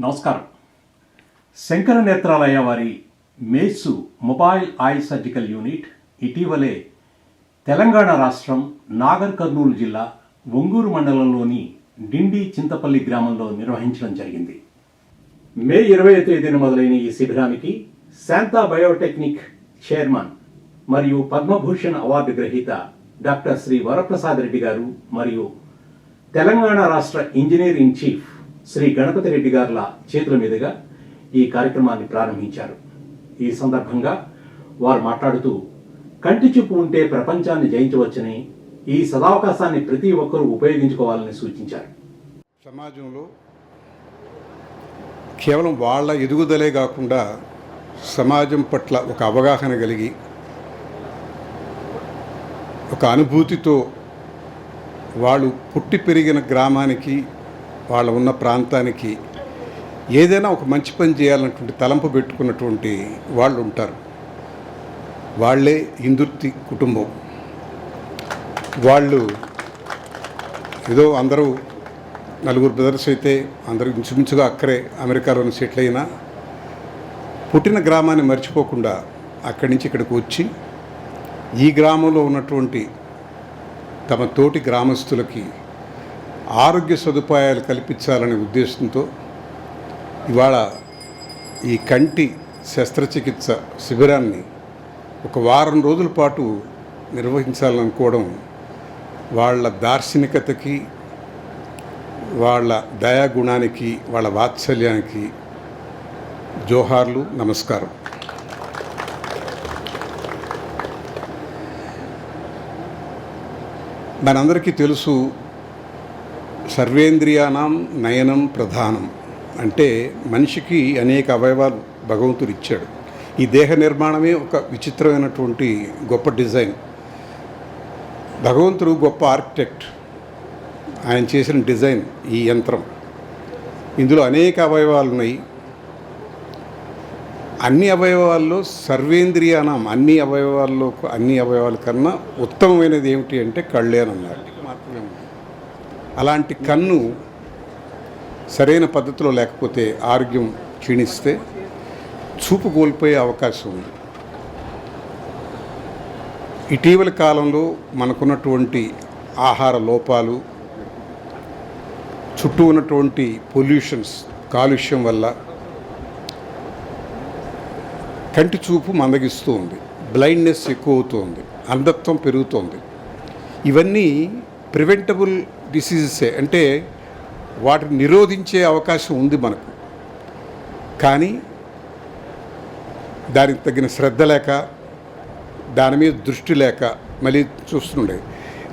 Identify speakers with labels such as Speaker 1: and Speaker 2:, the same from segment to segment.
Speaker 1: నమస్కారం. శంకర నేత్రాలయ వారి మేసు mobile I surgical unit ఇటీవలే తెలంగాణ రాష్ట్రం నాగర్ కర్నూలు జిల్లా ఒంగూరు మండలంలోని డిండి చింతపల్లి గ్రామంలో నిర్వహించడం జరిగింది. మే 20వ తేదీన మొదలైన ఈ శిబిరానికి శాంతా బయోటెక్నిక్ చైర్మన్ మరియు పద్మభూషణ్ అవార్డు గ్రహీత డాక్టర్ శ్రీ వరప్రసాద్ రెడ్డి గారు మరియు తెలంగాణ రాష్ట్ర engineer in chief Sri Ganapathi Reddy గారుల చేతుల మీదుగా ఈ కార్యక్రమాన్ని ప్రారంభించారు. ఈ సందర్భంగా వారు మాట్లాడుతూ కంటి చూపు ఉంటే ప్రపంచాన్ని జయించవచ్చని, ఈ సదావకాశాన్ని ప్రతి ఒక్కరూ ఉపయోగించుకోవాలని సూచించారు.
Speaker 2: సమాజంలో కేవలం వాళ్ళ ఎదుగుదలే కాకుండా సమాజం పట్ల ఒక అవగాహన కలిగి ఒక అనుభూతితో వాళ్ళు పుట్టి పెరిగిన గ్రామానికి వాళ్ళ ఉన్న ప్రాంతానికి ఏదైనా ఒక మంచి పని చేయాలన్నటువంటి తలంపు పెట్టుకున్నటువంటి వాళ్ళు ఉంటారు. వాళ్ళే ఇందుర్తి కుటుంబం. వాళ్ళు ఏదో అందరూ నలుగురు బ్రదర్స్ అయితే అందరూ ఇంచుమించుగా అక్కడే అమెరికాలోని సెటిల్ అయినా పుట్టిన గ్రామాన్ని మర్చిపోకుండా అక్కడి నుంచి ఇక్కడికి వచ్చి ఈ గ్రామంలో ఉన్నటువంటి తమ తోటి గ్రామస్తులకి ఆరోగ్య సదుపాయాలు కల్పించాలనే ఉద్దేశంతో ఇవాళ ఈ కంటి శస్త్రచికిత్స శిబిరాన్ని ఒక వారం రోజుల పాటు నిర్వహించాలనుకోవడం వాళ్ళ దార్శనికతకి, వాళ్ళ దయాగుణానికి, వాళ్ళ వాత్సల్యానికి జోహార్లు, నమస్కారం. మనందరికీ తెలుసు, సర్వేంద్రియానాం నయనం ప్రధానం. అంటే మనిషికి అనేక అవయవాలు భగవంతుడు ఇచ్చాడు. ఈ దేహ నిర్మాణమే ఒక విచిత్రమైనటువంటి గొప్ప డిజైన్. భగవంతుడు గొప్ప ఆర్కిటెక్ట్. ఆయన చేసిన డిజైన్ ఈ యంత్రం. ఇందులో అనేక అవయవాలు ఉన్నాయి. అన్ని అవయవాల్లో సర్వేంద్రియానం, అన్ని అవయవాల కన్నా ఉత్తమమైనది ఏమిటి అంటే కళ్ళే అని అన్నారు. అలాంటి కన్ను సరైన పద్ధతిలో లేకపోతే ఆరోగ్యం క్షీణిస్తే చూపు కోల్పోయే అవకాశం ఉంది. ఇటీవల కాలంలో మనకున్నటువంటి ఆహార లోపాలు, చుట్టూ ఉన్నటువంటి పొల్యూషన్స్, కాలుష్యం వల్ల కంటి చూపు మందగిస్తూ ఉంది, బ్లైండ్నెస్ ఎక్కువ అవుతుంది, అంధత్వం పెరుగుతోంది. ఇవన్నీ ప్రివెంటబుల్ డిసీజెసే, అంటే వాటిని నిరోధించే అవకాశం ఉంది మనకు. కానీ దానికి తగిన శ్రద్ధ లేక, దాని మీద దృష్టి లేక మళ్ళీ చూస్తుండే.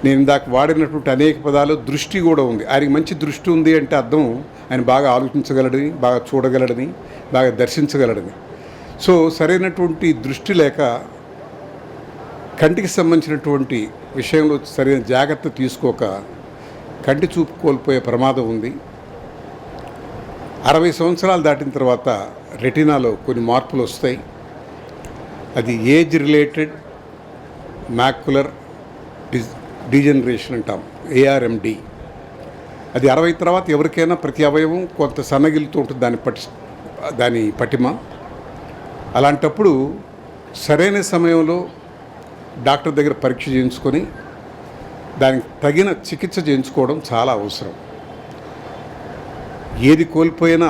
Speaker 2: నేను ఇందాక వాడినటువంటి అనేక పదాలు దృష్టి కూడా ఉంది. ఆయనకి మంచి దృష్టి ఉంది అంటే అర్థం ఆయన బాగా ఆలోచించగలడని, బాగా చూడగలడని, బాగా దర్శించగలడని. సో సరైనటువంటి దృష్టి లేక కంటికి సంబంధించినటువంటి విషయంలో సరైన జాగ్రత్త తీసుకోక కంటి చూపు కోల్పోయే ప్రమాదం ఉంది. 60 సంవత్సరాలు దాటిన తర్వాత రెటినాలో కొన్ని మార్పులు వస్తాయి. అది ఏజ్ రిలేటెడ్ మ్యాక్యులర్ డీజనరేషన్ అంటాం, ARMD. అది 60 తర్వాత ఎవరికైనా ప్రతి అవయవం కొంత సన్నగిలుతూ ఉంటుంది దాని పటిమ. అలాంటప్పుడు సరైన సమయంలో డాక్టర్ దగ్గర పరీక్ష చేయించుకొని దానికి తగిన చికిత్స చేయించుకోవడం చాలా అవసరం. ఏది కోల్పోయినా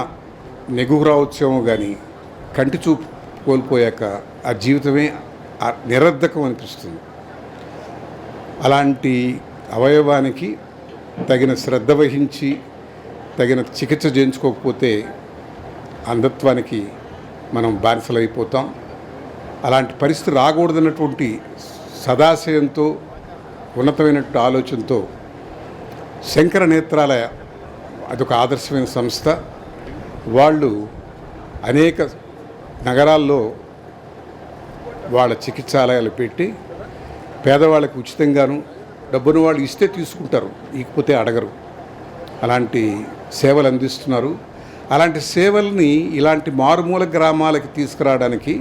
Speaker 2: నెగువ రావచ్చేమో కానీ కంటి చూపు కోల్పోయాక ఆ జీవితమే నిరర్ధకం అనిపిస్తుంది. అలాంటి అవయవానికి తగిన శ్రద్ధ వహించి తగిన చికిత్స చేయించుకోకపోతే అంధత్వానికి మనం బానిసలైపోతాం. అలాంటి పరిస్థితి రాకూడదన్నటువంటి సదాశయంతో, ఉన్నతమైనటువంటి ఆలోచనతో శంకర నేత్రాలయ అదొక ఆదర్శమైన సంస్థ. వాళ్ళు అనేక నగరాల్లో వాళ్ళ చికిత్సాలయాలు పెట్టి పేదవాళ్ళకి ఉచితంగాను, డబ్బును వాళ్ళు ఇస్తే తీసుకుంటారు, ఇకపోతే అడగరు. అలాంటి సేవలు అందిస్తున్నారు. అలాంటి సేవల్ని ఇలాంటి మారుమూల గ్రామాలకి తీసుకురావడానికి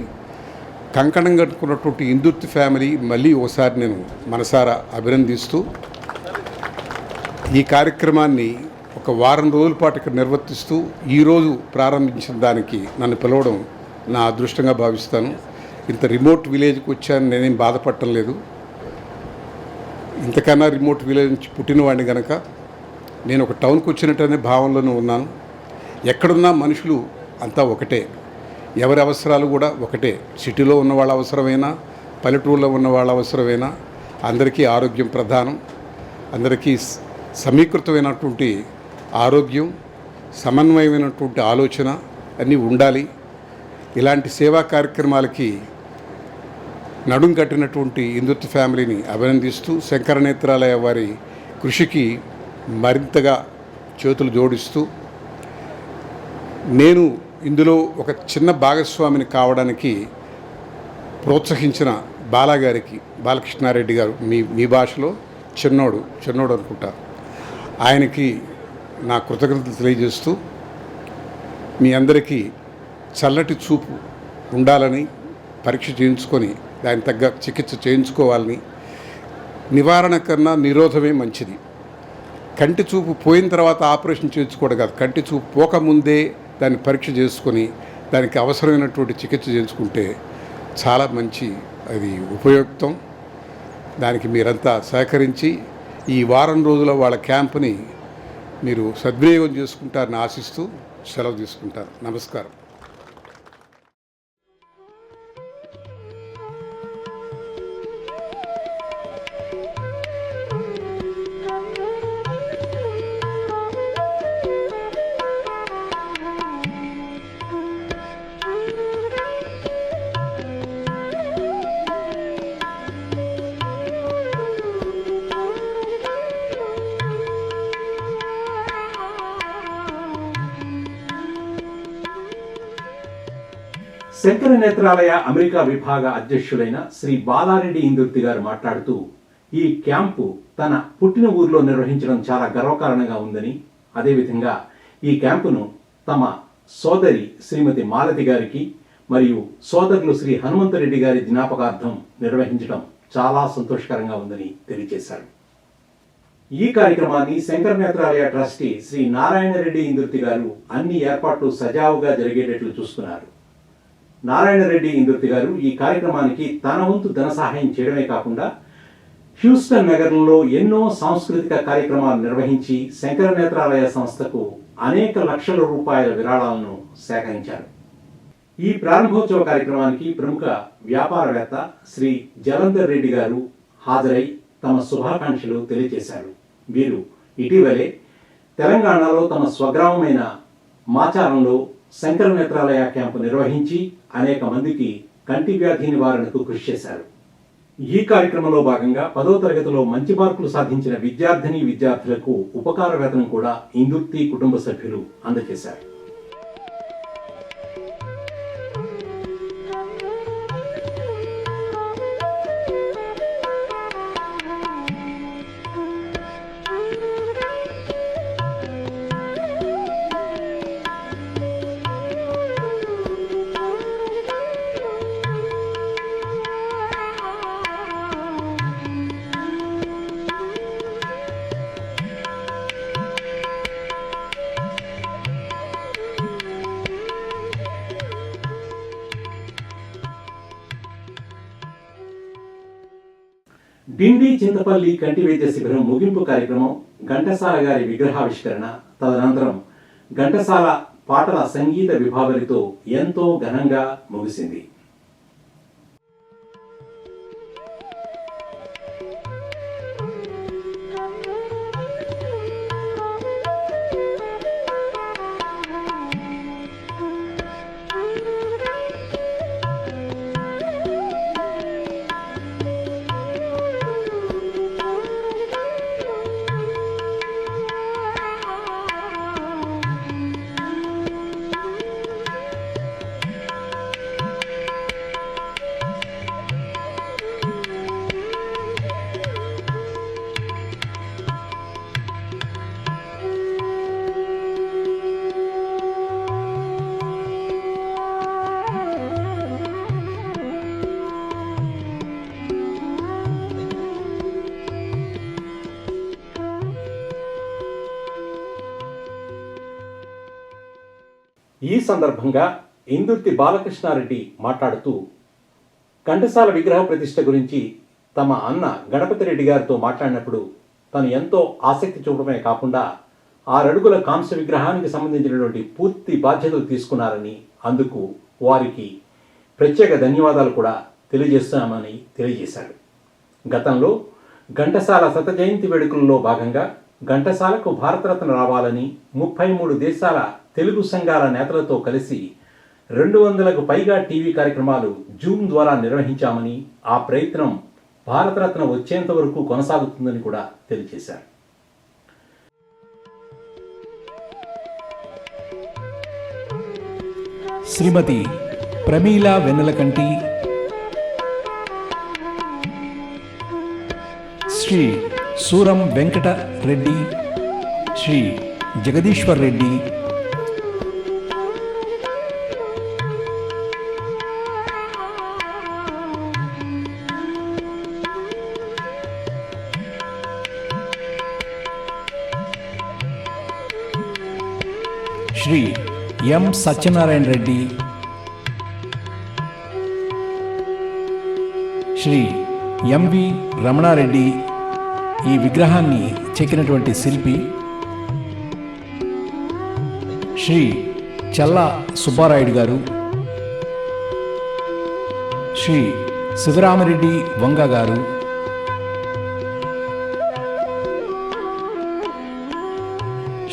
Speaker 2: కంకణం కట్టుకున్నటువంటి ఇందుర్తి ఫ్యామిలీ మళ్ళీ ఒకసారి నేను మనసారా అభినందిస్తూ ఈ కార్యక్రమాన్ని ఒక ఒక వారం రోజుల పాటు ఇక్కడ నిర్వర్తిస్తూ ఈరోజు ప్రారంభించిన దానికి నన్ను పిలవడం నా అదృష్టంగా భావిస్తాను. ఇంత రిమోట్ విలేజ్కి వచ్చాను, నేనేం బాధపడటం లేదు. ఇంతకన్నా రిమోట్ విలేజ్ నుంచి పుట్టినవాడిని కనుక నేను ఒక టౌన్కి వచ్చినట్టనే భావనలోనే ఉన్నాను. ఎక్కడున్నా మనుషులు అంతా ఒకటే, ఎవరి అవసరాలు కూడా ఒకటే. సిటీలో ఉన్న వాళ్ళ అవసరమైనా, పల్లెటూరులో ఉన్న వాళ్ళ అవసరమైనా అందరికీ ఆరోగ్యం ప్రధానం. అందరికీ సమీకృతమైనటువంటి ఆరోగ్యం, సమన్వయమైనటువంటి ఆలోచన అన్నీ ఉండాలి. ఇలాంటి సేవా కార్యక్రమాలకి నడుం కట్టినటువంటి హిందుత్వ ఫ్యామిలీని అభినందిస్తూ శంకర నేత్రాలయ వారి కృషికి మరింతగా చేతులు జోడిస్తూ నేను ఇందులో ఒక చిన్న భాగస్వామిని కావడానికి ప్రోత్సహించిన బాలాగారికి, బాలకృష్ణారెడ్డి గారు, మీ భాషలో చిన్నోడు అనుకుంటా, ఆయనకి నా కృతజ్ఞతలు తెలియజేస్తూ మీ అందరికీ చల్లటి చూపు ఉండాలని, పరీక్ష చేయించుకొని దాని తగ్గ చికిత్స చేయించుకోవాలని. నివారణ కన్నా నిరోధమే మంచిది. కంటి చూపు పోయిన తర్వాత ఆపరేషన్ చేయించుకోవడం కాదు, కంటి చూపు పోకముందే దాన్ని పరీక్ష చేసుకొని దానికి అవసరమైనటువంటి చికిత్స చేయించుకుంటే చాలా మంచి, అది ఉపయుక్తం. దానికి మీరంతా సహకరించి ఈ వారం రోజుల వాళ్ళ క్యాంపుని మీరు సద్వినియోగం చేసుకుంటారని ఆశిస్తూ సెలవు తీసుకుంటారు. నమస్కారం.
Speaker 1: శంకర నేత్రాలయ అమెరికా విభాగ అధ్యక్షులైన శ్రీ బాలారెడ్డి ఇందుర్తి గారు మాట్లాడుతూ, ఈ క్యాంపు తన పుట్టిన ఊరిలో నిర్వహించడం చాలా గర్వకారణంగా ఉందని, అదేవిధంగా ఈ క్యాంపును తమ సోదరి శ్రీమతి మాలతి గారికి మరియు సోదరులు శ్రీ హనుమంతరెడ్డి గారి జ్ఞాపకార్థం నిర్వహించడం చాలా సంతోషకరంగా ఉందని తెలియజేశారు. ఈ కార్యక్రమాన్ని శంకర నేత్రాలయ ట్రస్టీ శ్రీ నారాయణరెడ్డి ఇందుర్తి గారు అన్ని ఏర్పాట్లు సజావుగా జరిగేటట్లు చూస్తున్నారు. నారాయణరెడ్డి ఇందుర్తి గారు ఈ కార్యక్రమానికి తన వంతు ధన సహాయం చేయడమే కాకుండా హ్యూస్టన్ నగరంలో ఎన్నో సాంస్కృతిక కార్యక్రమాలు నిర్వహించి శంకర నేత్రాలయ సంస్థకు అనేక లక్షల రూపాయల విరాళాలను సేకరించారు. ఈ ప్రారంభోత్సవ కార్యక్రమానికి ప్రముఖ వ్యాపారవేత్త శ్రీ జలంధర్ రెడ్డి గారు హాజరై తమ శుభాకాంక్షలు తెలియజేశారు. వీరు ఇటీవలే తెలంగాణలో తమ స్వగ్రామమైన మాచారంలో శంకర నేత్రాలయ క్యాంపు నిర్వహించి అనేక మందికి కంటి వ్యాధి నివారణకు కృషి చేశారు. ఈ కార్యక్రమంలో భాగంగా 10వ తరగతిలో మంచి మార్కులు సాధించిన విద్యార్థులకు ఉపకార వేతనం కూడా ఇందుర్తి కుటుంబ సభ్యులు అందజేశారు. డిండి చింతపల్లి కంటి వైద్య శిబిరం ముగింపు కార్యక్రమం, ఘంటసాల గారి విగ్రహావిష్కరణ, తదనంతరం ఘంటసాల పాటల సంగీత విభావరితో ఎంతో ఘనంగా ముగిసింది. ఈ సందర్భంగా ఇందుర్తి బాలకృష్ణారెడ్డి మాట్లాడుతూ ఘంటసాల విగ్రహ ప్రతిష్ఠ గురించి తమ అన్న గణపతి రెడ్డి గారితో మాట్లాడినప్పుడు తను ఎంతో ఆసక్తి చూపడమే కాకుండా 6 అడుగుల కాంస్య విగ్రహానికి సంబంధించినటువంటి పూర్తి బాధ్యతలు తీసుకున్నారని, అందుకు వారికి ప్రత్యేక ధన్యవాదాలు కూడా తెలియజేస్తున్నామని తెలియజేశారు. గతంలో ఘంటసాల శత జయంతి వేడుకల్లో భాగంగా ఘంటసాలకు భారతరత్న రావాలని 33 దేశాల తెలుగు సంఘాల నేతలతో కలిసి 200కు పైగా టీవీ కార్యక్రమాలు జూమ్ ద్వారా నిర్వహించామని, ఆ ప్రయత్నం భారతరత్న వచ్చేంత వరకు కొనసాగుతుందని కూడా తెలియజేశారు.
Speaker 3: శ్రీమతి ప్రమీల వెన్నెలకంటి, శ్రీ సూరం వెంకట రెడ్డి, శ్రీ జగదీశ్వర్ రెడ్డి, శ్రీ ఎం సత్యనారాయణ రెడ్డి, శ్రీ ఎంవి రమణారెడ్డి, ఈ విగ్రహాన్ని చెక్కినటువంటి శిల్పి శ్రీ చల్లా సుబ్బారాయుడు గారు, శ్రీ శివరామరెడ్డి వంగ గారు,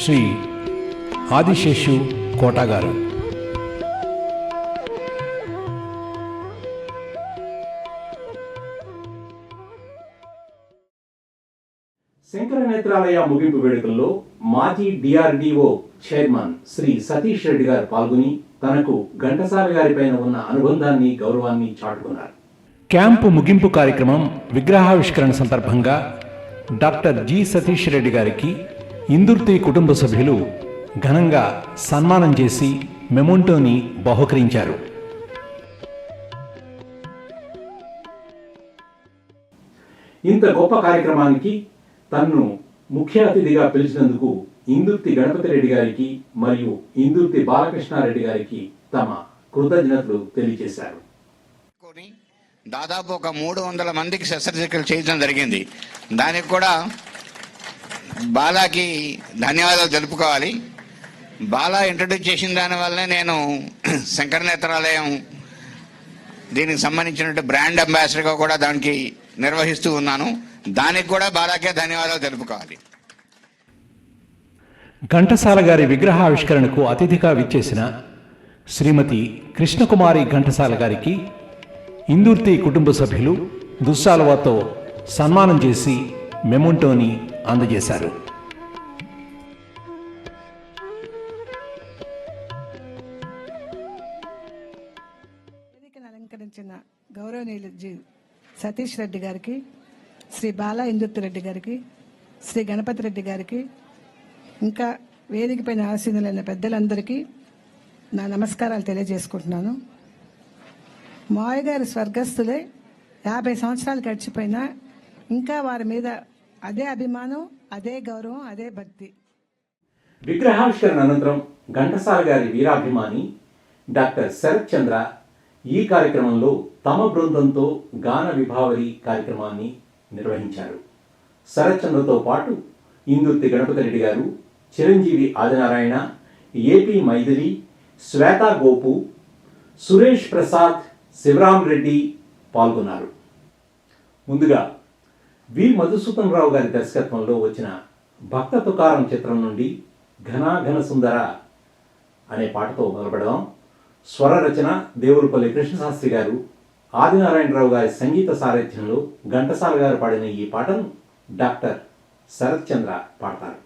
Speaker 3: శ్రీ ఆదిశేషు కోట గారు.
Speaker 1: శంకర నేత్రాలయ ముగింపు వేడుకల్లో మాజీ డిఆర్డిఓ చైర్మన్ శ్రీ సతీష్ రెడ్డి గారు పాల్గొని తనకు ఘంటసాల గారిపైన ఉన్న అనుబంధాన్ని, గౌరవాన్ని చాటుకున్నారు.
Speaker 3: క్యాంపు ముగింపు కార్యక్రమం విగ్రహావిష్కరణ సందర్భంగా డాక్టర్ జి సతీష్ రెడ్డి గారికి ఇందుర్తి కుటుంబ సభ్యులు ఘనంగా సన్మానం చేసి మెమోంటోని బహుకరించారు.
Speaker 1: ఇంత గొప్ప కార్యక్రమానికి తన్ను ముఖ్య అతిథిగా పిలిచినందుకు ఇందుర్తి గణపతి రెడ్డి గారికి మరియు ఇందుర్తి బాలకృష్ణారెడ్డి గారికి తమ కృతజ్ఞతలు తెలియజేశారు.
Speaker 4: దాదాపు ఒక 300 మందికి శస్త్రచికిత్సలు చేయడం జరిగింది. దానికి కూడా బాలాకి ధన్యవాదాలు తెలుపుకోవాలి. బాలా ఇంట్రడ్యూస్ చేసిన దానివల్లనే నేను శంకర నేత్రాలయం దీనికి సంబంధించినట్టు బ్రాండ్ అంబాసిడర్గా కూడా దానికి నిర్వహిస్తూ ఉన్నాను. దానికి కూడా బాలాకే ధన్యవాదాలు తెలుపుకోవాలి.
Speaker 3: ఘంటసాల గారి విగ్రహావిష్కరణకు అతిథిగా విచ్చేసిన శ్రీమతి కృష్ణకుమారి ఘంటసాల గారికి ఇందుర్తి కుటుంబ సభ్యులు దుస్సాలువాతో సన్మానం చేసి మెమోంటోని అందజేశారు.
Speaker 5: అలంకరించిన గౌరవనీయులు జి సతీష్ రెడ్డి గారికి, శ్రీ బాలా ఇందుర్తి రెడ్డి గారికి, శ్రీ గణపతి రెడ్డి గారికి, ఇంకా వేదిక పైన ఆసీనులైన పెద్దలందరికీ నా నమస్కారాలు తెలియజేసుకుంటున్నాను. మావయ్య గారు స్వర్గస్థులే 50 సంవత్సరాలు గడిచిపోయినా ఇంకా వారి మీద అదే అభిమానం, అదే గౌరవం, అదే భక్తి.
Speaker 1: విగ్రహావిష్కరణ అనంతరం ఘంటసాల గారి వీరాభిమాని డాక్టర్ శరత్ చంద్ర ఈ కార్యక్రమంలో తమ బృందంతో గాన విభావరి కార్యక్రమాన్ని నిర్వహించారు. శరత్ చంద్రతో పాటు ఇందుర్తి గణపతి రెడ్డి గారు, చిరంజీవి ఆదినారాయణ, ఏపీ మైథిలి, శ్వేతా గోపు, సురేష్ ప్రసాద్, శివరామ్ రెడ్డి పాల్గొన్నారు. ముందుగా వి మధుసూదన్ రావు గారి దర్శకత్వంలో వచ్చిన భక్త తుకారం చిత్రం నుండి ఘన సుందర అనే పాటతో మొదలుపెడదాం. స్వర రచన దేవులపల్లి కృష్ణశాస్త్రి గారు, ఆదినారాయణరావు గారి సంగీత సారథ్యంలో ఘంటసాల గారు పాడిన ఈ పాటను డాక్టర్ శరత్ చంద్ర పాడతారు.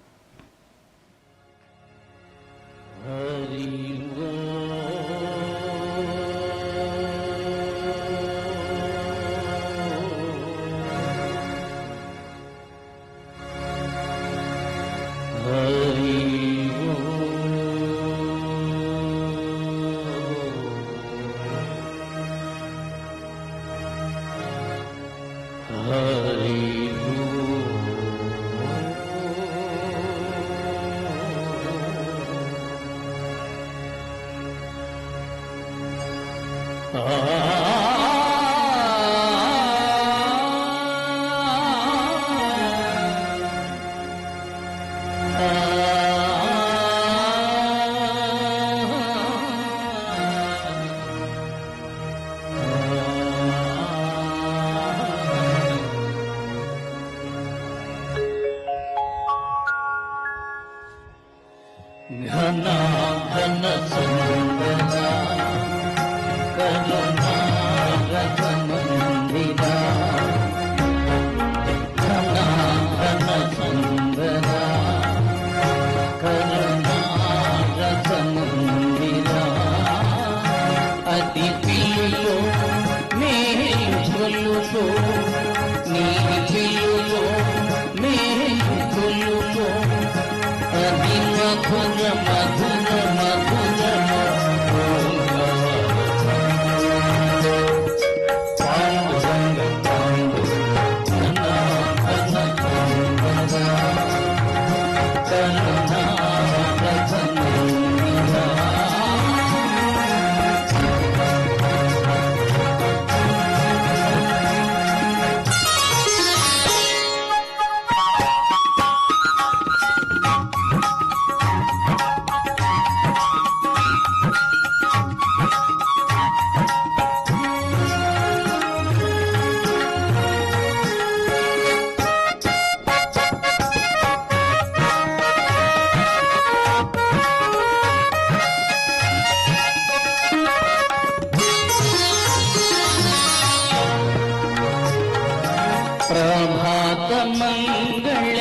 Speaker 6: ప్రభాత మంగళ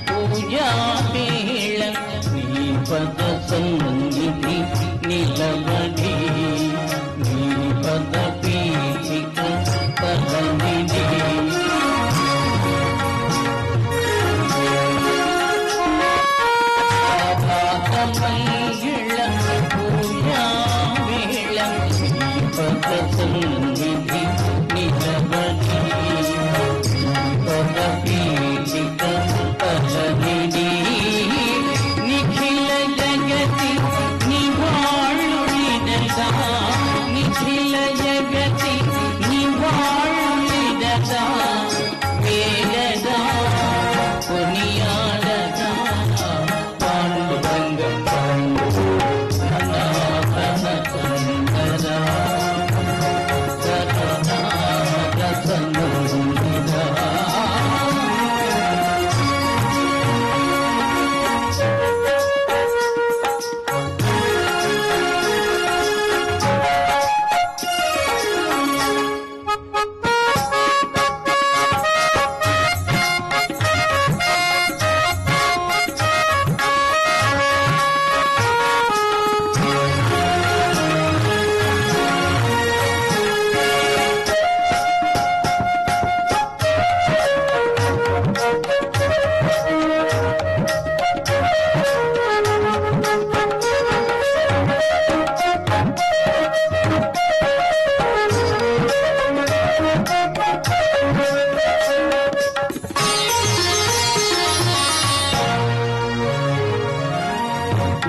Speaker 6: పూజా వేళ నీ పద సన్నిధి నిలబడి నీ పద పీఠిక పదనిధి ప్రభాత మంగళ పూజా వేళ నీ పద సన్నిధి నిలబడి నిఖిల జగతి నివాళునిదతా నిఖిల జగతి నివాళునిదతా వేదదా కొనియాడదా పాండురంగ పాండు సనాతన సుందరా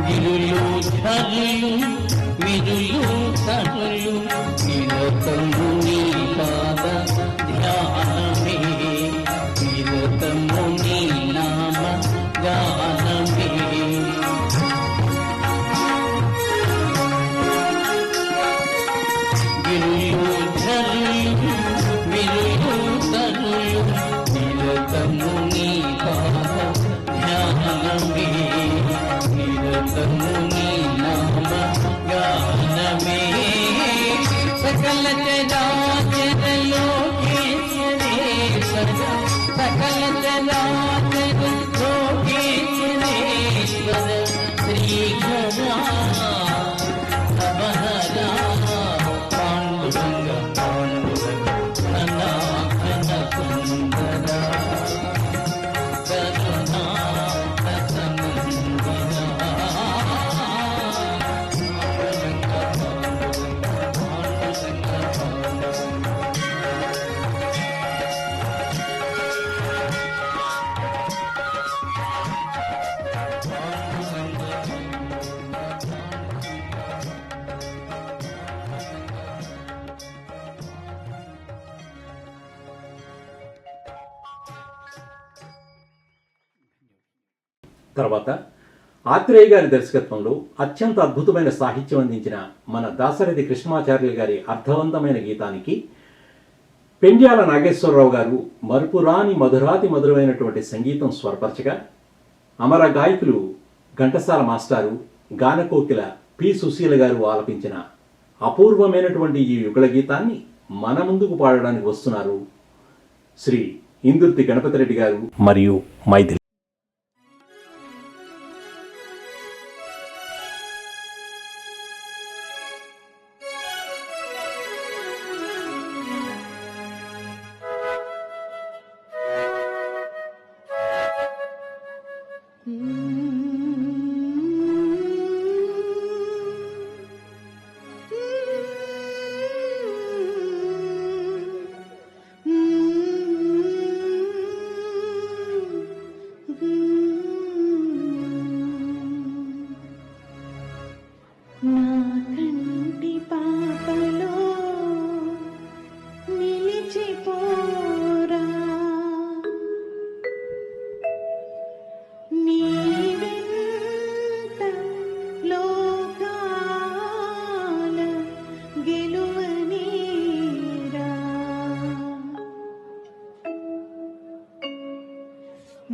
Speaker 6: గిరులు ధరులు విరులు ధరులు నిరతము నీ పాద ధ్యానమే నిరతము నీ నామ గానమే గిరులు ధరులు విరులు ధరులు నిరతము నీ పాద ధ్యానమే నిరతముని నామ గానమే సకల చరాచర లోకేశ్వరేశ్వర సకల చరాచర లోకేశ్వరేశ్వర శ్రీహరా నవహరా పాండురంగ పాండురంగ సనాతన సుందరా కరుణా
Speaker 1: తర్వాత ఆత్రేయ గారి దర్శకత్వంలో అత్యంత అద్భుతమైన సాహిత్యం అందించిన మన దాశరథి కృష్ణమాచార్యులు గారి అర్థవంతమైన గీతానికి పెండ్యాల నాగేశ్వరరావు గారు మరుపురాని మధురాతి మధురమైనటువంటి సంగీతం స్వరపరచగా అమర గాయకులు ఘంటసాల మాస్టారు గానకోకిల పి సుశీల గారు ఆలపించిన అపూర్వమైనటువంటి ఈ యుగళ గీతాన్ని మన ముందుకు పాడడానికి వస్తున్నారు శ్రీ ఇందుర్తి గణపతిరెడ్డి గారు మరియు మైథిలి.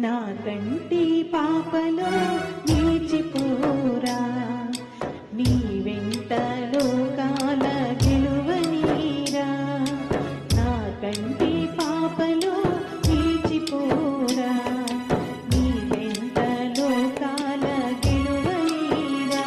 Speaker 7: నా కంటి పాపలో నిలిచిపోరా నీ వెంట లోకాల గెలువనీరా నా కంటి పాపలో నిలిచిపోరా నీ వెంట లోకాల గెలువనీరా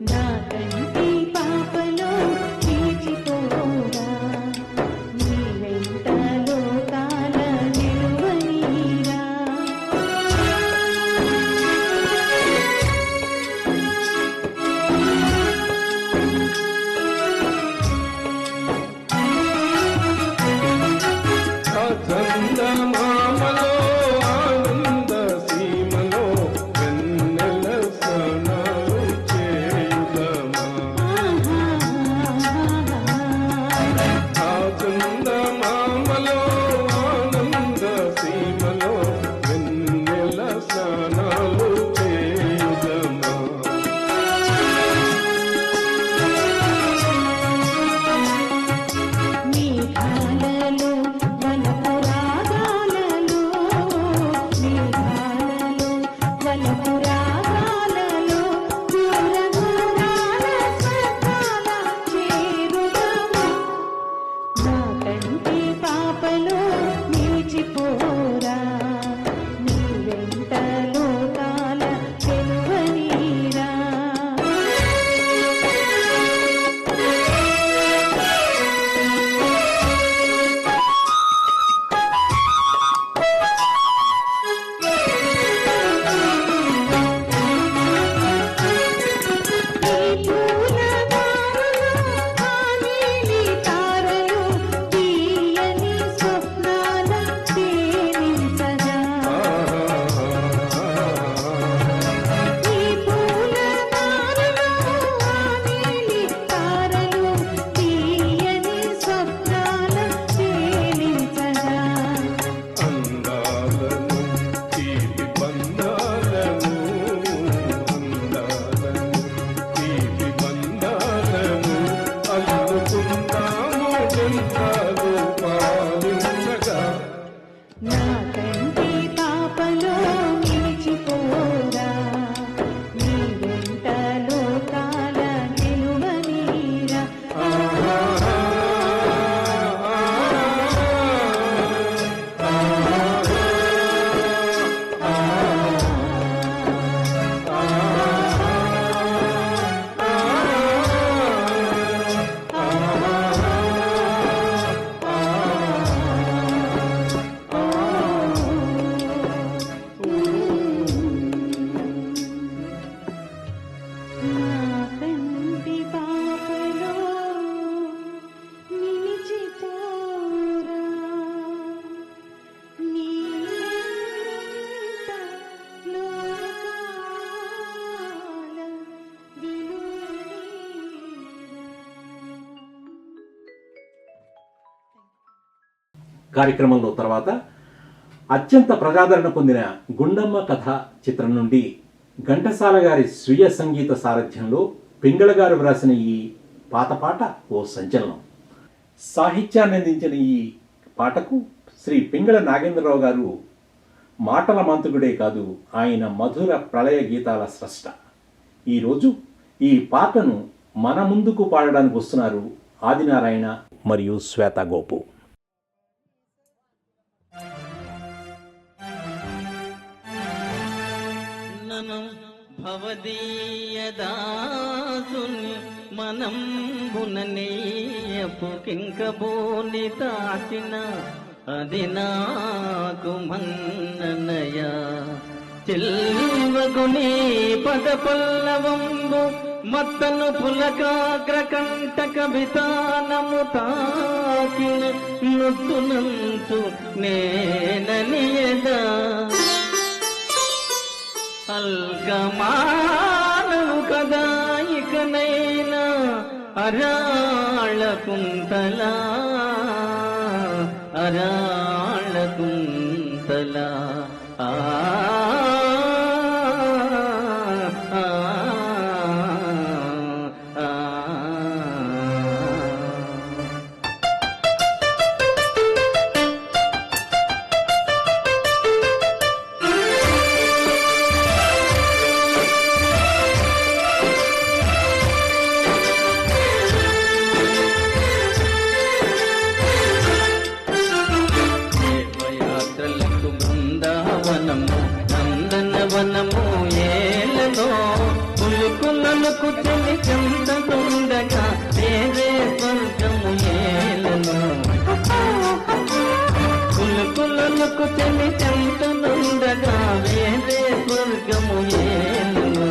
Speaker 7: నా కంటి పాపలో నిలిచిపోరా నీ వెంట లోకాల గెలువనీరా
Speaker 8: చందమామలో ఆనంద సీమలో వెన్నెల స్నానాలు చేయుదమా ఆ చందమామలో ఆనంద సీమలో వెన్నెల స్నానాలు చేయుదమా
Speaker 7: మేఘాలలో వలపు రాగాలలో మేఘాలలో వలపు రాగాలలో దూర దూరాల స్వర్గాల చేరుదమా నా కంటి పాపలో నిలిచిపోరా నీ వెంట లోకాల గెలువనీరా ఈ పూలదారులు ఆ నీలి తారలు తీయని స్వప్నాల తేలించగా ఈ పూలదారులు ఆ నీలి తారలు తీయని స్వప్నాల తేలించగా
Speaker 8: అందాలను తీపి బంధాలను తీపి బంధాలను అల్లుకుందాము జంతాలు పాలించగా
Speaker 7: నా కంటి పాపలో నిలిచిపోరా నీ వెంట లోకాల గెలువనీరా నా కంటి పాపలో నిలిచిపోరా నీ వెంట లోకాల గెలువనీరా
Speaker 1: కార్యక్రమంలో తర్వాత అత్యంత ప్రజాదరణ పొందిన గుండమ్మ కథ చిత్రం నుండి ఘంటసాల గారి స్వీయ సంగీత సారథ్యంలో పింగళ గారు వ్రాసిన ఈ పాత పాట ఓ సంచలనం. సాహిత్యాన్ని అందించిన ఈ పాటకు శ్రీ పింగళ నాగేంద్రరావు గారు మాటల మంత్రుడే కాదు, ఆయన మధుర ప్రళయ గీతాల స్రష్ట. ఈరోజు ఈ పాటను మన ముందుకు పాడడానికి వస్తున్నారు ఆదినారాయణ మరియు శ్వేత గోపు.
Speaker 6: మనం భవదీయదాసుని మనం బుననీయ హృదయపు కింకబోని తాచిన అది నాకు మన్ననయ చెల్వగుని పద పల్లవంబు మత్తను పులకాగ్ర కంట కవితానము తాకిన నుతునంతు నేననియదా అల్గమానవు కదా ఇకనైనా అరాళ కుంతలా అరాళ కుంతలా ఆ వనము ఏలలో పులుకులకు తెలి చెంతకుండగా వేరే స్వర్గము ఏలను పులుకులకు తెలి చెంతనుండగా వేరే స్వర్గము ఏలను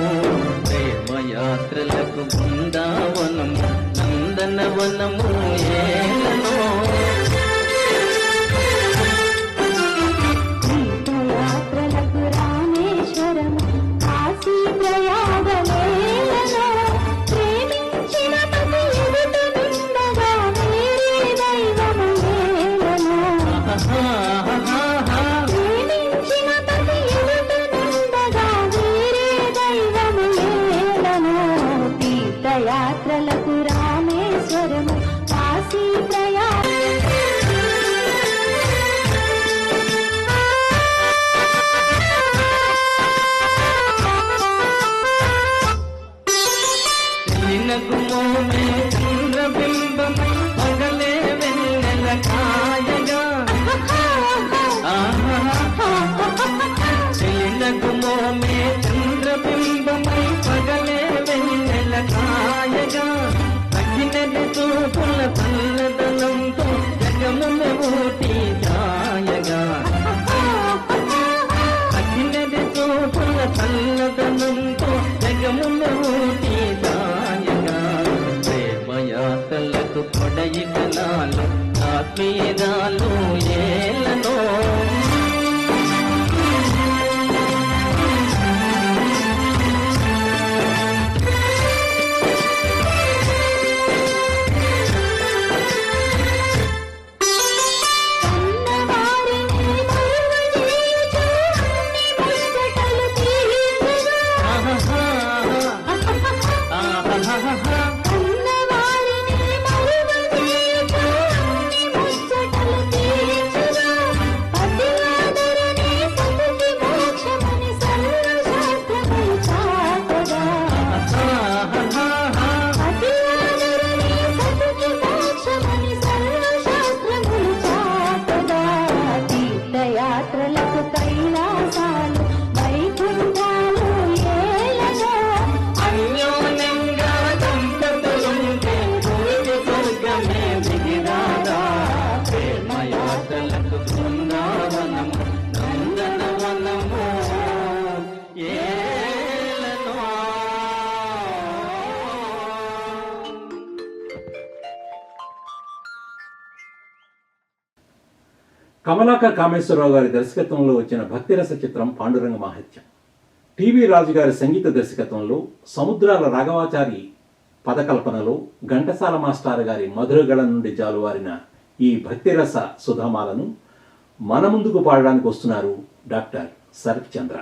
Speaker 6: ప్రేమయాత్రలకు బృందావనము నందనవనము ఏలను
Speaker 7: తీర్థయాత్రలకు రామేశ్వరము కాశీ
Speaker 6: చిన్నగుమోమే చంద్రబింబమై పగలే వెన్నెల కాయగా చిన్నగుమోమే చంద్రబింబమై పగలే వెన్నెల కాయగా తగ్గినది చూపుల చల్లదనంతో జగముల ఊటి ఛాయగా తగ్గినది చూపుల చల్లదనంతో జగముల ఊటి ఛాయగా ప్రేమయాతలకు పొడయికలాలు ఆత్మీయరాలు ఏలను యాత్రలకు కైలాసాలు వైకుంఠాలు ఏలగా అన్యోన్యంగా దంపతులుంటే పూర్తి స్వర్గమే దిగిరాదా ప్రేమయాత్రలకు బృందావనము నందనవనము ఏలనో
Speaker 1: కమలాకర్ కామేశ్వరరావు గారి దర్శకత్వంలో వచ్చిన భక్తిరస చిత్రం పాండురంగ మాహత్యం. టీవీ రాజు గారి సంగీత దర్శకత్వంలో సముద్రాల రాఘవాచారి పదకల్పనలో ఘంటసాల మాస్టర్ గారి మధురగళ నుండి జాలువారిన ఈ భక్తిరస సుధామాలను మన ముందుకు పాడడానికి వస్తున్నారు డాక్టర్ శరత్ చంద్ర.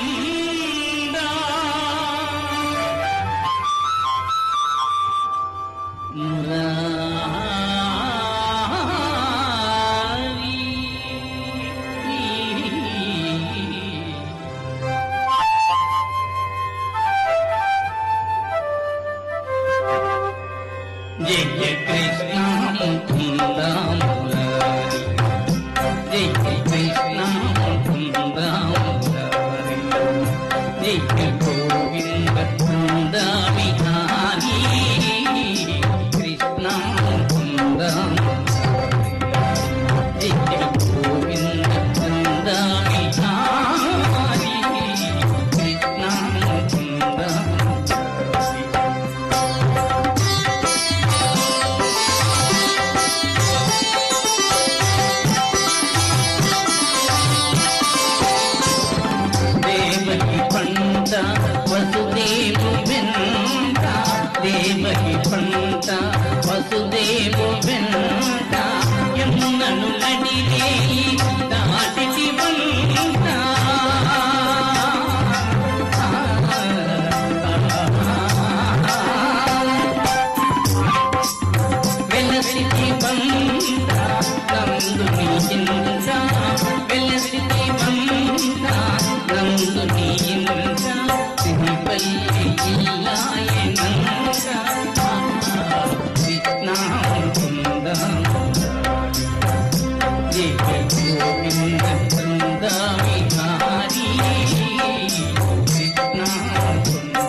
Speaker 6: ముకుందా మురారి జయ కృష్ణ ముకుందా చింత వెలసితి వంత నందుని ఇంత సిరిపల్లి ఇల్లాయనంత కృష్ణాముకుంద జయ గోవింద బృంద విహారీ కృష్ణాముకుంద.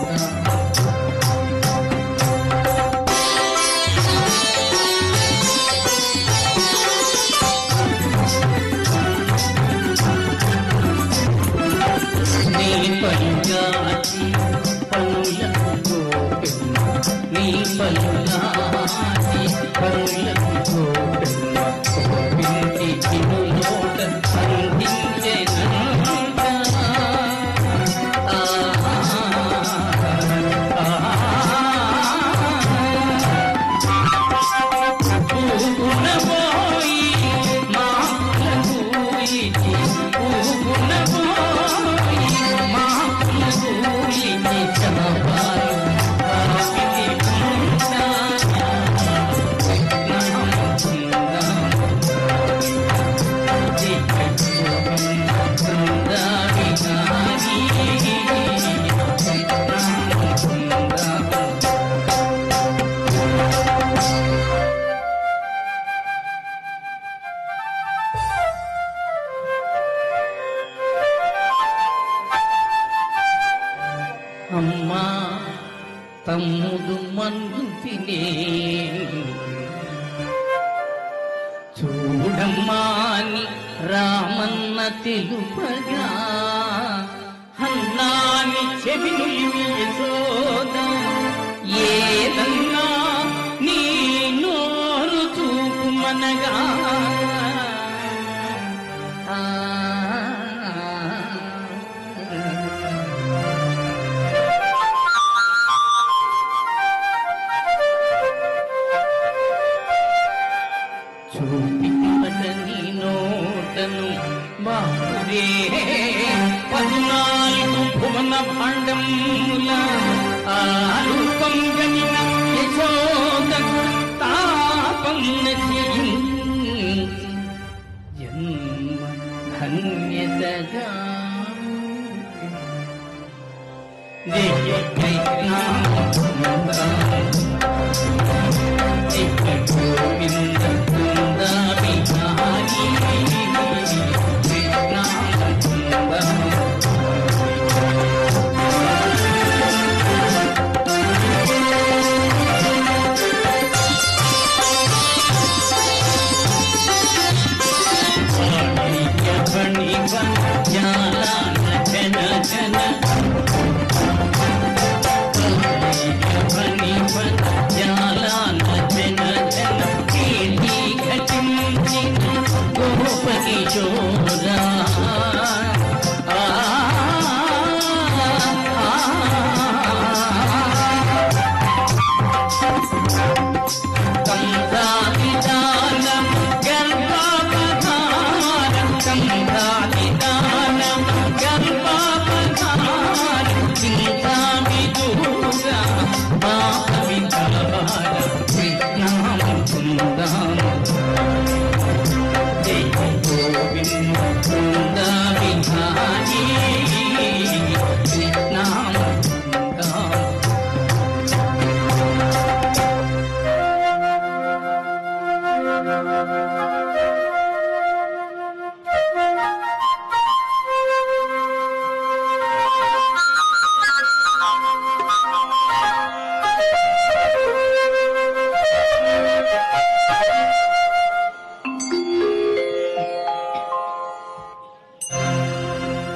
Speaker 6: నీ పలుగాచి పనులకు గోపెన్న నీ పలుగాచి పనులకు గోపెన్న గోపించి చిరులోట అందించెనంట. పూగుణబోయి మాకులగూయిచి పూగుణబోయి మాకులగూయిచి చమపారు ఆపితి వంట కృష్ణాముకుంద జయ గోవింద బృంద విహారీ కృష్ణాముకుంద. అమ్మా తమ్ముడు మందు తినే చూడమ్మాని రామన్న తెలుపగా అన్నాని చెవిని యశోద ఏదన్నా నీ నోరు చూపుమనగా చూపిమని నోటను బాపురే 14 భువన భాండముల ఆరూపం గనిన యశోద తాపం నచించి జన్మ ధన్యతగా జయ కృష్ణాముకుంద జయ గోవింద బృంద విహారీ కృష్ణాముకుంద.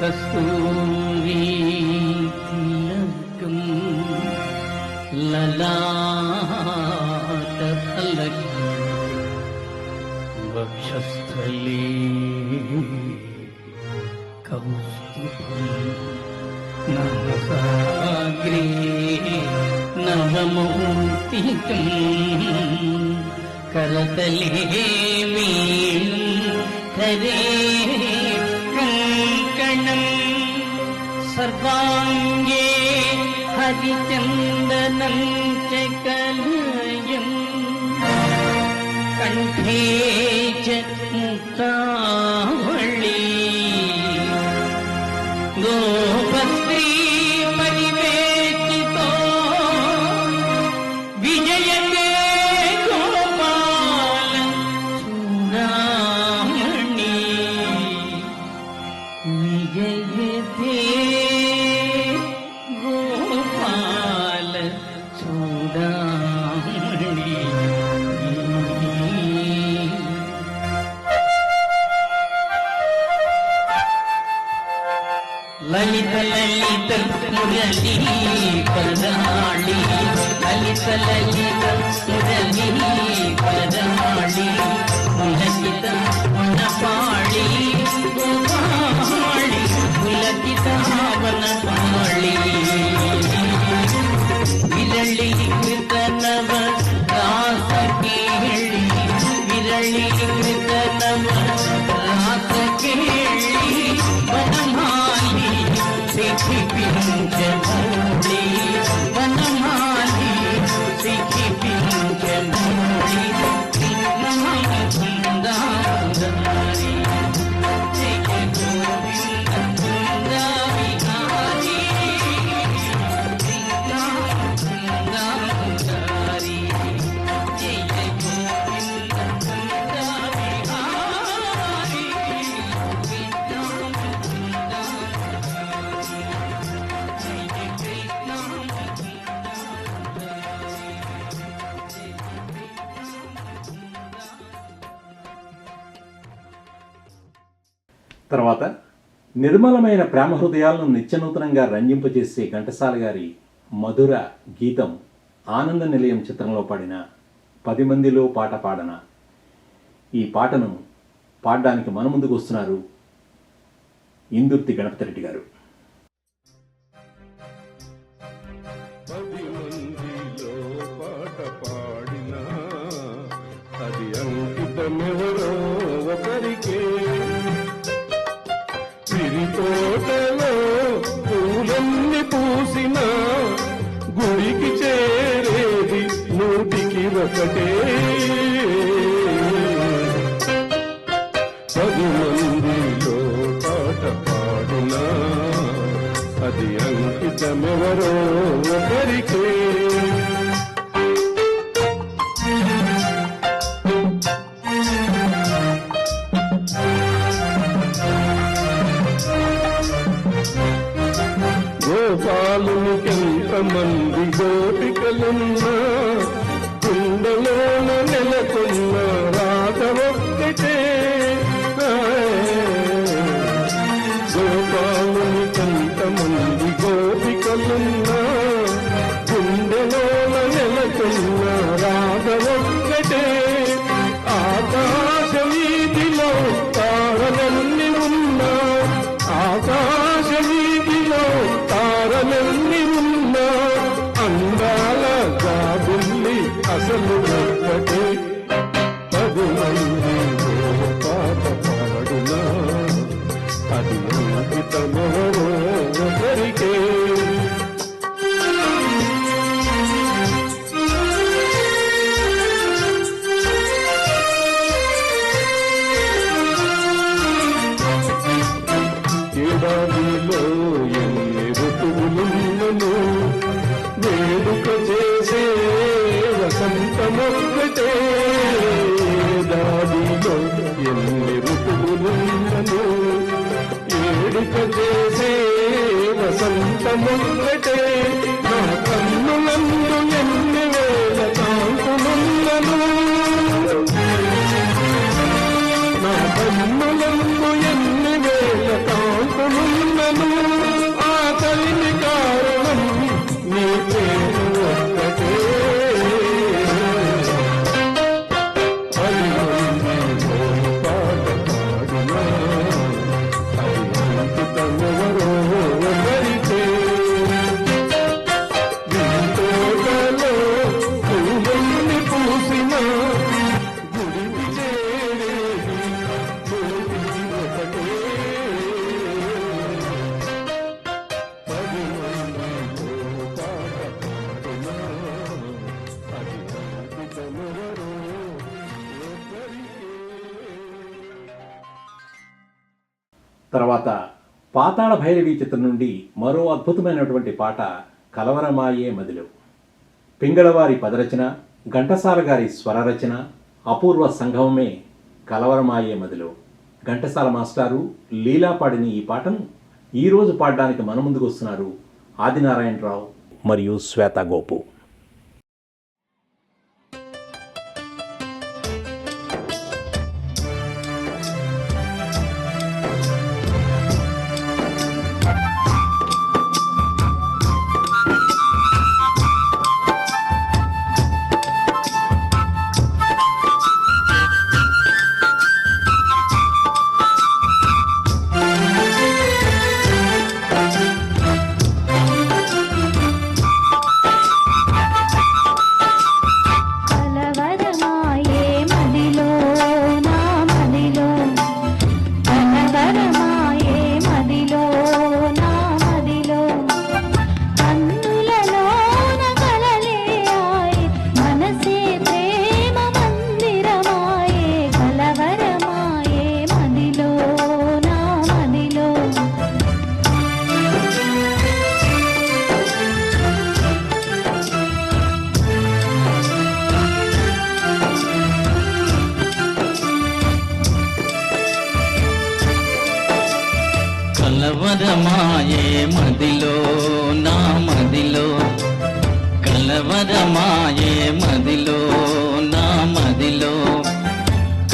Speaker 6: కస్తూరీ తిలకం లలాట ఫలకం వక్షస్థలే కౌస్తుభం నవసాగ్రే నవమౌక్తికం करतले वीणुं करे कंकणं सर्वांगे हरिचन्दनं च कलयं कंठे च ముక్తావళి గోపశ్రీ మణిమేచితో విజయతే గోపాల చూడామణి విజయతే గోపాల చూడామణి లలిత లలిత మురళీ పదాళి లలిత లలిత మురళీ పదాళి పులకిత వనపాళి గోపాళి పులకిత వనపాళి విరళీకృత నవ రాస కేళి విరళీకృత నవ రాస కేళి వనమాలి సిఖి పింఛమౌళి వనమాలి సిఖి పింఛమౌళి కృష్ణమృందారి జయ గోవింద బృందావిహారి కృష్ణమృందారి జయ గోవింద బృందావిహారి
Speaker 1: తర్వాత నిర్మలమైన ప్రేమ హృదయాలను నిత్యనూతనంగా రంజింపజేసే ఘంటసాల గారి మధుర గీతం ఆనంద నిలయం చిత్రంలో పాడిన 10 మందిలో పాట పాడన. ఈ పాటను పాడడానికి మన ముందుకు వస్తున్నారు ఇందుర్తి గణపతిరెడ్డి గారు.
Speaker 8: 10 మందిలో పాట పాడినా అది అంకితమెవరో ఒకరికే. సిరితోటలో పూలన్నీ పూసిన గుడికి చేరేది 100కి 1. 10 మందిలో పాట పాడినా అది అంకితమెవరో ఒకరికే. గోపాలునికెంతమంది గోపికలున్నా కుండలోన నెలకొన్న రాధ ఒక్కటే. గోపాలునికెంతమంది గోపికలున్నా కుండలోన నెలకొన్న రాధ ఒక్కటే. ఆకాశ వీధిలో తారలన్నీ ఉన్నా ఆకాశ వీధిలో తారలన్నీ ఉన్నా అందాల జాబుల్లి అసలు ఒక్కటే. 10 మందిలో పాట పాడునా అది అంకితమెవరో ఒకరికే. ఏడాదిలో ఎన్ని ఋతువులున్నను వేడుక చేసే వసంతమొక్కటే. ఏడాదిలో ఎన్ని ఋతువులున్నను వేడుక చేసే వసంతమొక్కటే. నా కన్నులందు ఎన్ని వేల కాంతులున్నను నా కన్నులందు ఎన్ని వేల కాంతులున్నను ఆ తల్లి కారణం నీ పేరు ఒక్కటే. 10 మందిలో పాట పాడినా అది అంకితమెవరో ఒకరికే. తోటలో పూలన్నీ పూసిన గుడికి చేరేది 1కి 1.
Speaker 1: తర్వాత పాతాళ భైరవి చిత్రం నుండి మరో అద్భుతమైనటువంటి పాట కలవరమాయే మదిలో. పింగళవారి పదరచన, ఘంటసాల గారి స్వరరచన, అపూర్వ సంగమమే కలవరమాయే మదిలో. ఘంటసాల మాస్టారు లీలా పాడిన ఈ పాటను ఈరోజు పాడడానికి మన ముందుకు వస్తున్నారు ఆదినారాయణరావు మరియు శ్వేత గోపు.
Speaker 6: కలవరమాయే మదిలో నా మదిలో, కలవరమాయే మదిలో నా మదిలో,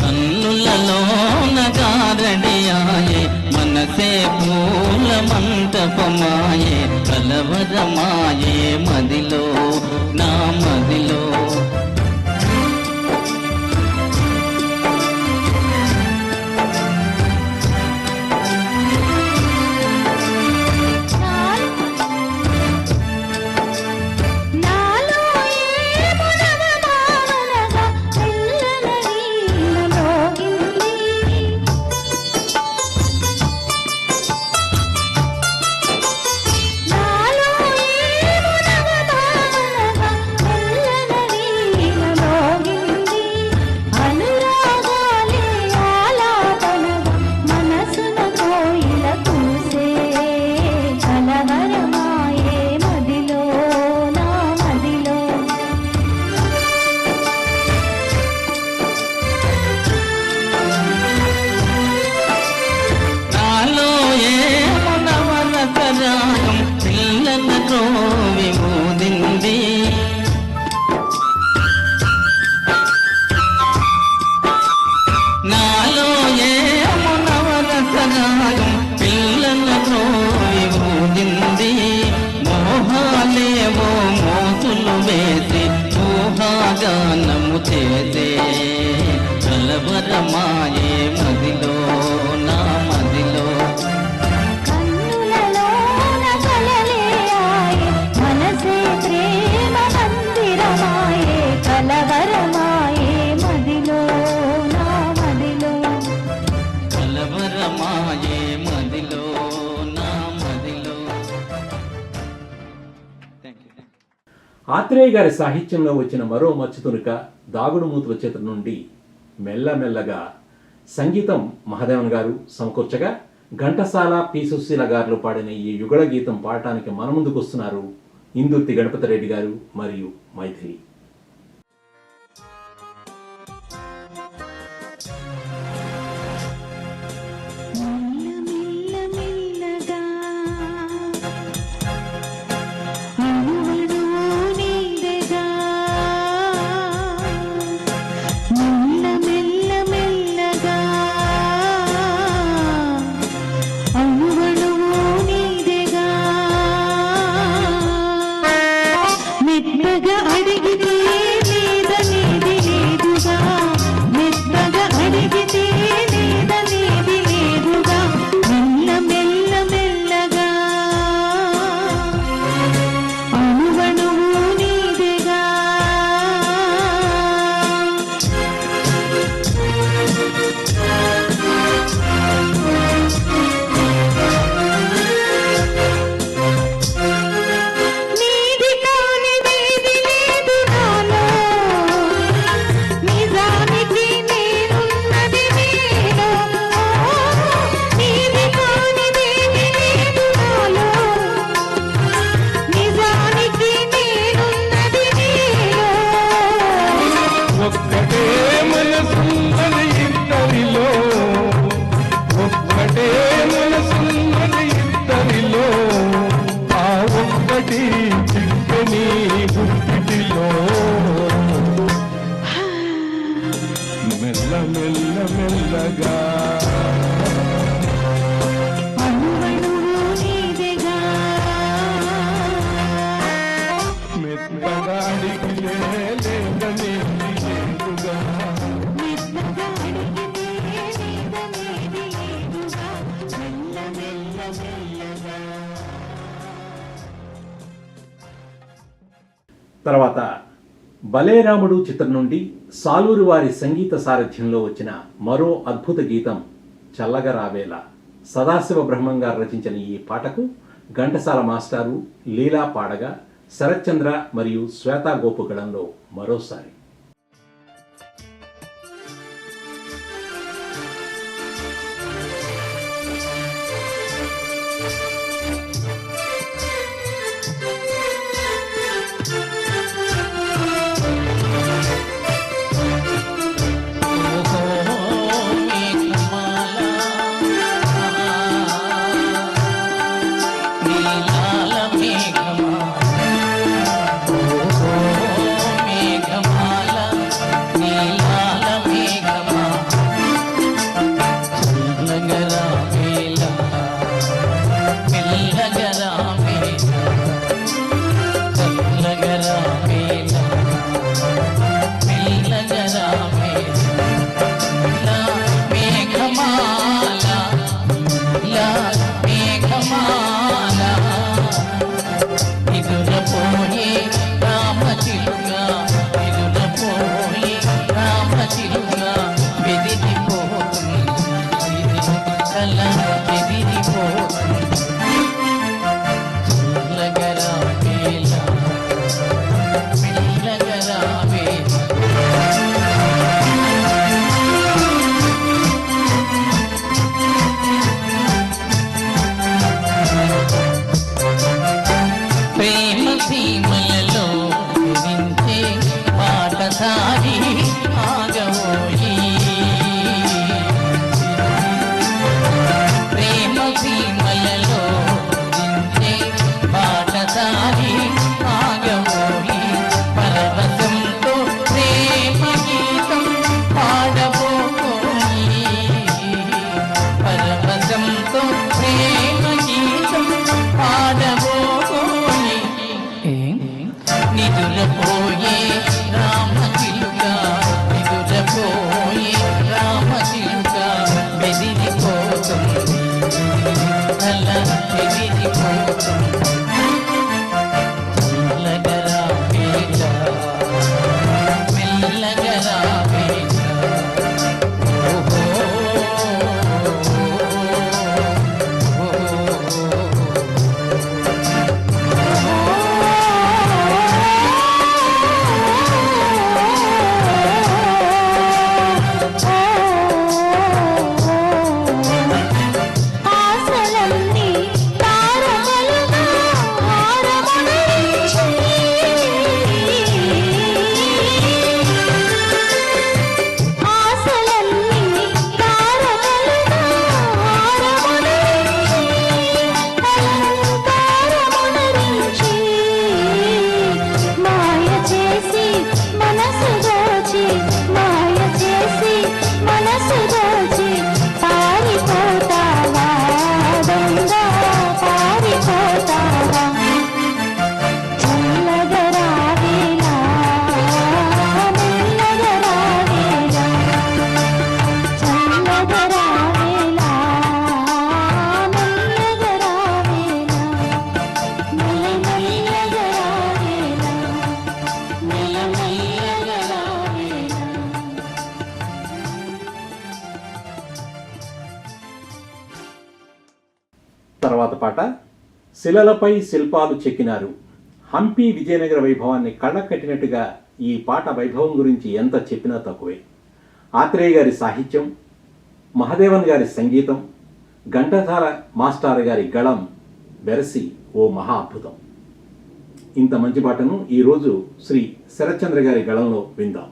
Speaker 6: కన్నులలోన గారడియాయే మనసే పూల మంటపమాయే, కలవరమాయే మదిలో నా మదిలో. నాలో ఏమో నవరసరాగం పిల్లలతో విభూదింది, మోహాలేవో మోసులు వేసి ఊహాగానము చేసే, కలవరమాయే మదిలో నా మదిలో.
Speaker 7: కలవరమాయే మదిలో నా మదిలో,
Speaker 6: కలవరమాయే మదిలో నా మదిలో.
Speaker 1: ఆత్రేయ గారి సాహిత్యంలో వచ్చిన మరో మచ్చుతునుక దాగుడు మూతుల చిత్రం నుండి మెల్లమెల్లగా. సంగీతం మహాదేవన్ గారు సమకూర్చగా ఘంటసాల పి సుశీల గారు పాడిన ఈ యుగళ గీతం పాడటానికి మన ముందుకు వస్తున్నారు ఇందుర్తి గణపతి రెడ్డి గారు మరియు మైథిలి.
Speaker 7: మెత్తగా అడిగితే
Speaker 8: మెల్లగా మెత్తగా అడిగినే లేదని ఎదుగా
Speaker 1: తర్వాత బలేరాముడు చిత్రం నుండి సాలూరు వారి సంగీత సారథ్యంలో వచ్చిన మరో అద్భుత గీతం చల్లగా రావేలా. సదాశివ బ్రహ్మం గారు రచించిన ఈ పాటకు ఘంటసాల మాస్టారు లీలా పాడగా శరత్చంద్ర మరియు శ్వేతా గోపుగళంలో మరోసారి. తర్వాత పాట శిలలపై శిల్పాలు చెక్కినారు. హంపి విజయనగర వైభవాన్ని కళ్ళకట్టినట్టుగా ఈ పాట వైభవం గురించి ఎంత చెప్పినా తక్కువే. ఆత్రేయ గారి సాహిత్యం, మహదేవన్ గారి సంగీతం, ఘంటసాల మాస్టర్ గారి గళం వెరసి ఓ మహా అద్భుతం. ఇంత మంచి పాటను ఈరోజు శ్రీ శరత్చంద్ర గారి గళంలో విందాం.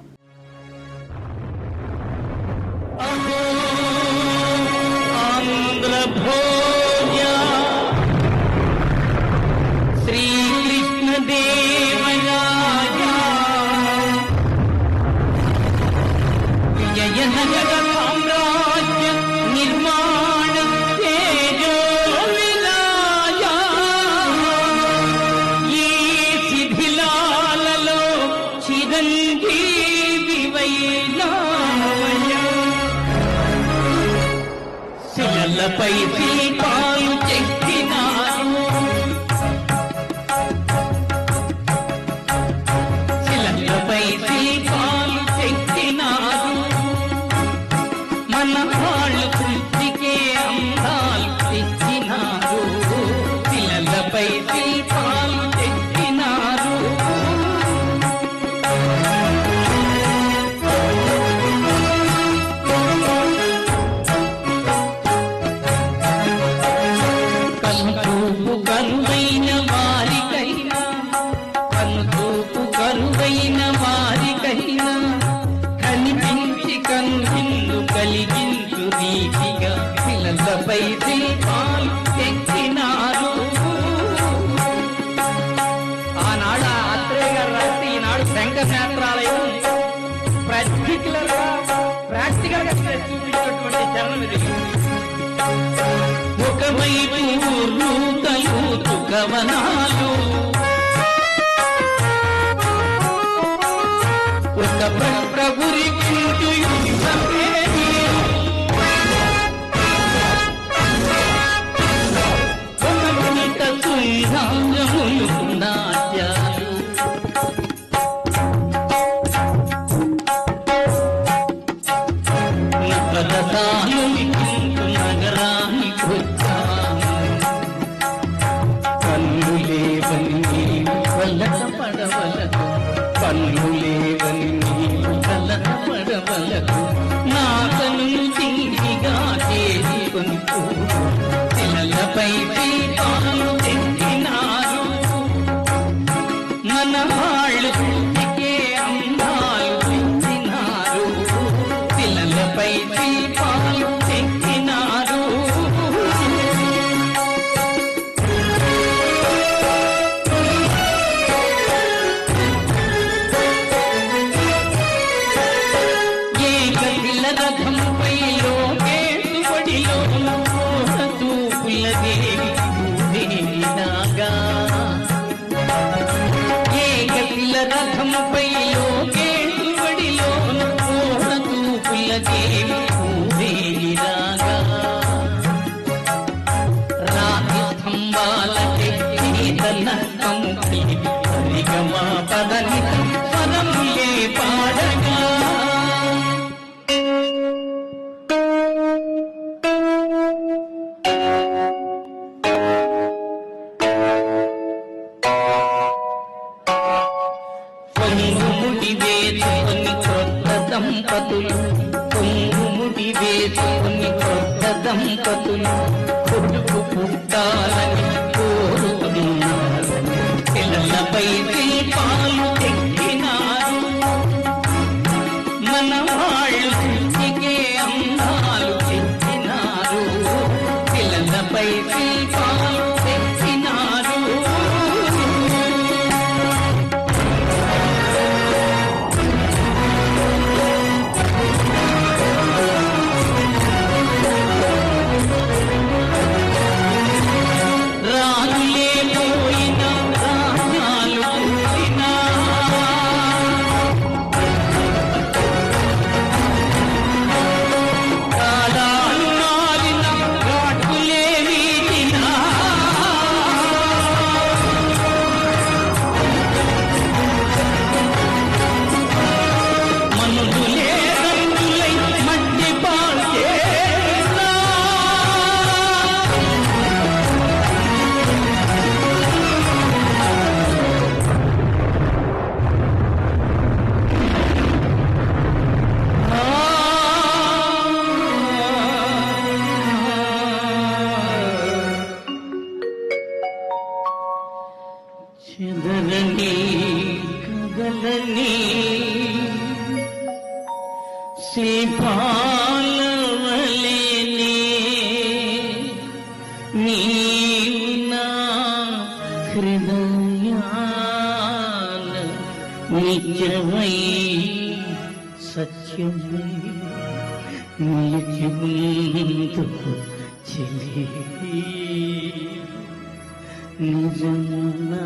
Speaker 6: విజయనగర శిలలపై శిల్పాలు చెక్కినారు శిలలపై శిల్పాలు చెక్కినారు మన వాళ్ళు సృష్టికే అందాలు తెచ్చినారు శిలలపై శిల్పాలు చెక్కినారు కనుచూపు కరువైన వారికైనా కనుచూపు కరువైన వారికైనా కనిపించి కనువిందు కలిగించు రీతిగా శిలలపై శిల్పాలు చెక్కినారు ఆనాడు ఆత్రేయ గారు రాస్తే ఈనాడు శంకర నేత్రాలయం ప్రాక్టికల్ గా చూపించినటువంటి చరణం ఇది. ఒకవైపు రూతలు తుకవనాలు ఒక ప్రభురి నాట్యాలు నగరాలు నగరానికి వచ్చాము కన్ను లేవని నీవు వలక పడవలకు కన్ను లేవని నీవు వలక పడవలకు నా కన్ను చింగిగా చేసుకొని శిలలపై శిల్పాలు చెక్కినారు మన వాళ్ళు సృష్టికే అందాలు తెచ్చినారు శిలలపై శిల్పాలు చెక్కినారు ఏకశిల రథంపై లోకేశువడిలో తూపుల దేవి నాగా ఏకశిల రథంపై లోకేశువడిలో తూపుల దేవి రాగా రాతి స్తంభాలకి నక్కముఖి హరిగమా పదని పదములే పాడగా పొంగుముడి వేసుకొని కొత్త దంపతులు పొంగుముడి వేసుకొని కొత్త దంపతులు కొడుకు పుట్టాలని కోరుకున్నారు పిల్లలపై శిల్పాలు చెక్కినారు మన వాళ్ళు సృష్టికే అందాలు తెచ్చినారు పిల్లలపై శిల్పాలు తెచ్చినారు రాజులే పోయిన రాజ్యాలు పుట్టినా కాలాలు మారిన ఘాటులే వీటినా మనుషులే రంగులై మట్టి పాల్చేనా చెదరని కదలని శిల్పాలవలేనే నీవు నా హృదయాన నిత్యమై సత్యమై నిలిచి ముందుకు చెలి నిజమునా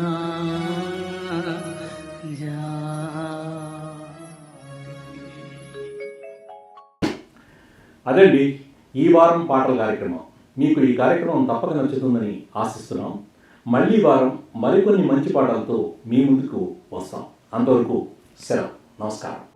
Speaker 1: అదండి ఈ వారం పాటల కార్యక్రమం. మీకు ఈ కార్యక్రమం తప్పక నచ్చుతుందని ఆశిస్తున్నాం. మళ్ళీ వారం మరికొన్ని మంచి పాటలతో మీ ముందుకు వస్తాం. అంతవరకు సెలవు. నమస్కారం.